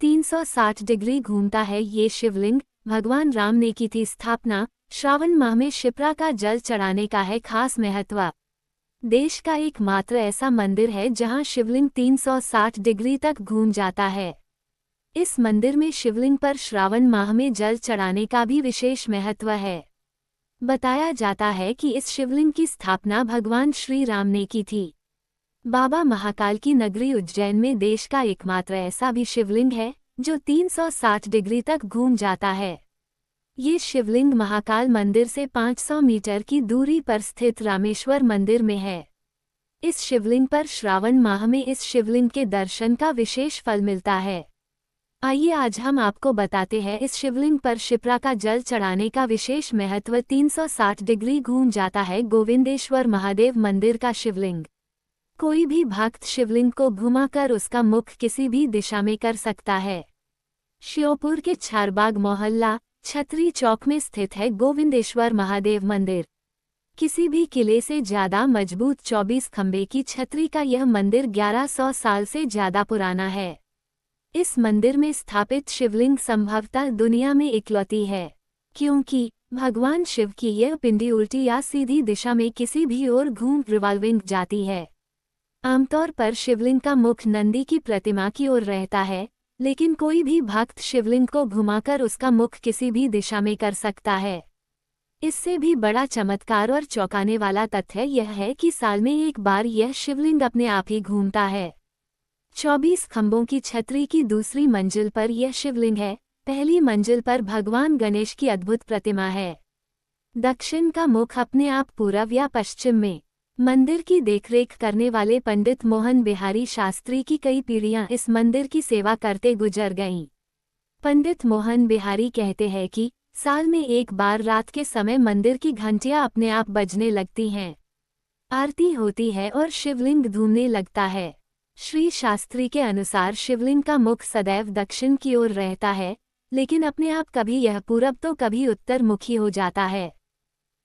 360 degree घूमता है ये शिवलिंग। भगवान राम ने की थी स्थापना। श्रावण माह में शिप्रा का जल चढ़ाने का है खास महत्व। देश का एकमात्र ऐसा मंदिर है जहां शिवलिंग 360 डिग्री तक घूम जाता है। इस मंदिर में शिवलिंग पर श्रावण माह में जल चढ़ाने का भी विशेष महत्व है। बताया जाता है कि इस शिवलिंग की स्थापना भगवान श्री राम ने की थी। बाबा महाकाल की नगरी उज्जैन में देश का एकमात्र ऐसा भी शिवलिंग है जो 360 डिग्री तक घूम जाता है। ये शिवलिंग महाकाल मंदिर से 500 मीटर की दूरी पर स्थित रामेश्वर मंदिर में है। इस शिवलिंग पर श्रावण माह में इस शिवलिंग के दर्शन का विशेष फल मिलता है। आइए आज हम आपको बताते हैं इस शिवलिंग पर शिप्रा का जल चढ़ाने का विशेष महत्व। 360 डिग्री घूम जाता है गोविंदेश्वर महादेव मंदिर का शिवलिंग। कोई भी भक्त शिवलिंग को घुमाकर उसका मुख किसी भी दिशा में कर सकता है। श्योपुर के चारबाग मोहल्ला छतरी चौक में स्थित है गोविंदेश्वर महादेव मंदिर। किसी भी किले से ज्यादा मजबूत 24 खंबे की छतरी का यह मंदिर 1100 साल से ज्यादा पुराना है। इस मंदिर में स्थापित शिवलिंग संभवतः दुनिया में इकलौती है, क्योंकि भगवान शिव की यह पिंडी उल्टी या सीधी दिशा में किसी भी ओर घूम रिवॉल्विंग जाती है। आमतौर पर शिवलिंग का मुख नंदी की प्रतिमा की ओर रहता है, लेकिन कोई भी भक्त शिवलिंग को घुमाकर उसका मुख किसी भी दिशा में कर सकता है। इससे भी बड़ा चमत्कार और चौंकाने वाला तथ्य यह है कि साल में एक बार यह शिवलिंग अपने आप ही घूमता है। 24 खंभों की छतरी की दूसरी मंजिल पर यह शिवलिंग है। पहली मंजिल पर भगवान गणेश की अद्भुत प्रतिमा है। दक्षिण का मुख अपने आप पूर्व या पश्चिम में। मंदिर की देखरेख करने वाले पंडित मोहन बिहारी शास्त्री की कई पीढ़ियां इस मंदिर की सेवा करते गुजर गईं। पंडित मोहन बिहारी कहते हैं कि साल में एक बार रात के समय मंदिर की घंटियां अपने आप बजने लगती हैं, आरती होती है और शिवलिंग घूमने लगता है। श्री शास्त्री के अनुसार शिवलिंग का मुख सदैव दक्षिण की ओर रहता है, लेकिन अपने आप कभी यह पूरब तो कभी उत्तर मुखी हो जाता है।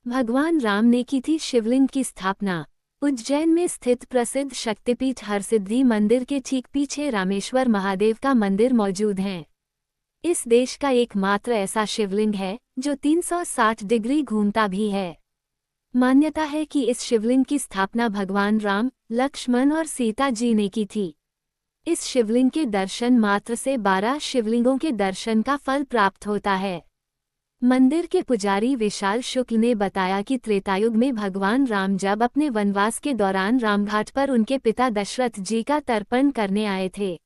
भगवान राम ने की थी शिवलिंग की स्थापना। उज्जैन में स्थित प्रसिद्ध शक्तिपीठ हरसिद्धि मंदिर के ठीक पीछे रामेश्वर महादेव का मंदिर मौजूद है। इस देश का एकमात्र ऐसा शिवलिंग है जो 360 डिग्री घूमता भी है। मान्यता है कि इस शिवलिंग की स्थापना भगवान राम, लक्ष्मण और सीता जी ने की थी। इस शिवलिंग के दर्शन मात्र से 12 शिवलिंगों के दर्शन का फल प्राप्त होता है। मंदिर के पुजारी विशाल शुक्ल ने बताया कि त्रेतायुग में भगवान राम जब अपने वनवास के दौरान रामघाट पर उनके पिता दशरथ जी का तर्पण करने आए थे,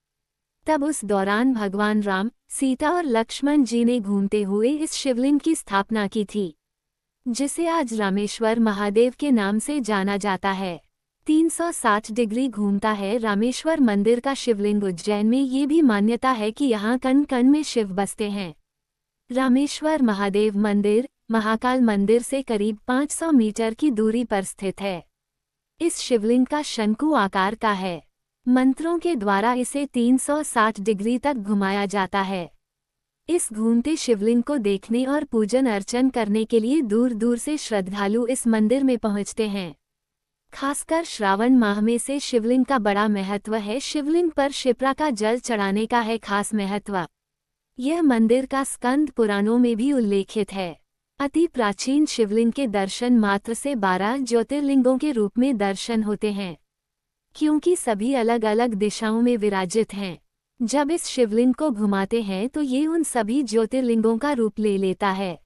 तब उस दौरान भगवान राम, सीता और लक्ष्मण जी ने घूमते हुए इस शिवलिंग की स्थापना की थी, जिसे आज रामेश्वर महादेव के नाम से जाना जाता है। 360 डिग्री घूमता है रामेश्वर मंदिर का शिवलिंग। उज्जैन में ये भी मान्यता है कि यहाँ कण कण में शिव बसते हैं। रामेश्वर महादेव मंदिर महाकाल मंदिर से करीब 500 मीटर की दूरी पर स्थित है। इस शिवलिंग का शंकु आकार का है। मंत्रों के द्वारा इसे 360 डिग्री तक घुमाया जाता है। इस घूमते शिवलिंग को देखने और पूजन अर्चन करने के लिए दूर दूर से श्रद्धालु इस मंदिर में पहुंचते हैं। खासकर श्रावण माह में से शिवलिंग का बड़ा महत्व है। शिवलिंग पर शिप्रा का जल चढ़ाने का है खास महत्व। यह मंदिर का स्कंद पुराणों में भी उल्लेखित है। अति प्राचीन शिवलिंग के दर्शन मात्र से 12 ज्योतिर्लिंगों के रूप में दर्शन होते हैं, क्योंकि सभी अलग अलग दिशाओं में विराजित हैं। जब इस शिवलिंग को घुमाते हैं तो ये उन सभी ज्योतिर्लिंगों का रूप ले लेता है।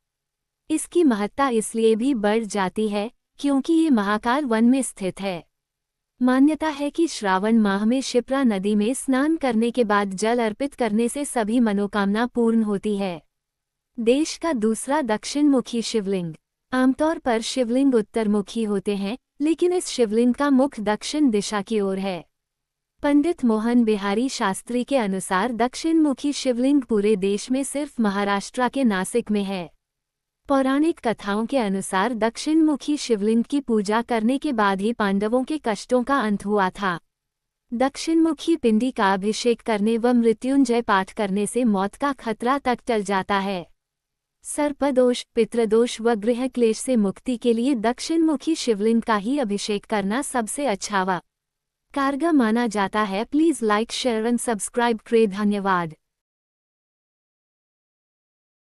इसकी महत्ता इसलिए भी बढ़ जाती है क्योंकि ये महाकाल वन में स्थित है। मान्यता है कि श्रावण माह में शिप्रा नदी में स्नान करने के बाद जल अर्पित करने से सभी मनोकामना पूर्ण होती है। देश का दूसरा दक्षिणमुखी शिवलिंग। आमतौर पर शिवलिंग उत्तरमुखी होते हैं, लेकिन इस शिवलिंग का मुख दक्षिण दिशा की ओर है। पंडित मोहन बिहारी शास्त्री के अनुसार दक्षिणमुखी शिवलिंग पूरे देश में सिर्फ महाराष्ट्र के नासिक में है। पौराणिक कथाओं के अनुसार दक्षिणमुखी शिवलिंग की पूजा करने के बाद ही पांडवों के कष्टों का अंत हुआ था। दक्षिणमुखी पिंडी का अभिषेक करने व मृत्युंजय पाठ करने से मौत का खतरा तक टल जाता है। सर्पदोष, पितृदोष व गृह क्लेश से मुक्ति के लिए दक्षिणमुखी शिवलिंग का ही अभिषेक करना सबसे अच्छा व कारगर माना जाता है। Please like, share and subscribe. धन्यवाद।